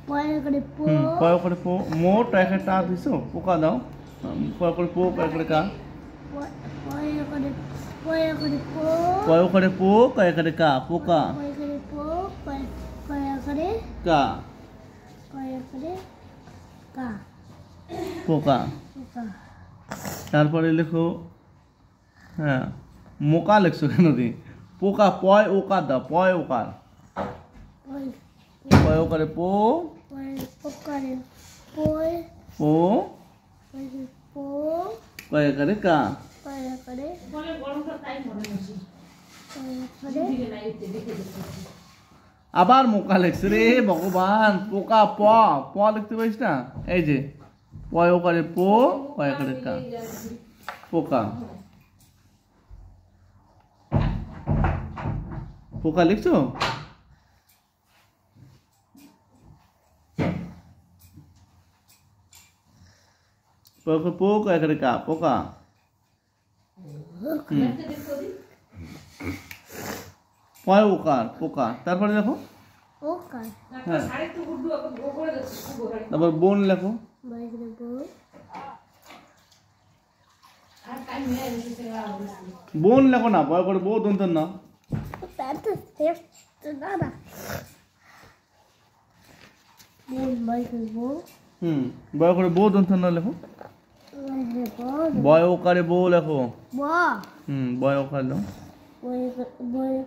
পয় করে পো পয় করে পো মোট একটা টা দিছো পোকা দাও পয় করে পো কয় করে কা পয় করে পয় করে পো পয় করে পো কয় করে কা পোকা পয় করে পো পয় করে কা পয় করে কা পোকা পোকা তারপরে লেখো হ্যাঁ মোকা লিখছো কেন দি পোকা পয় ওকার দাও পয় ওকার পয় ওকারে পো পয় পোকারে পয় পো পো কয় করে কা পয় করে বলে গরমটা তাই মনে হচ্ছে আবার মোকা লিখছে রে ভগবান পোকা প প লিখতে পারিস না এই যে পয় ওকারে পো কয় করে কা পোকা পোকা লিখছো পো কয় করে কা পোকা পয় ওকার পোকা তারপরে দেখো ওকার হ্যাঁ তারপর বোন লেখো পয় করে পো বোন লেখো না পয় করে বো দন্ত না তাতে টেস্ট দাদা বোন পয় করে পো বয় করে বো দন্ত না লেখো বয় ওকারে বো লেখো ব বয় ওকার লো বয়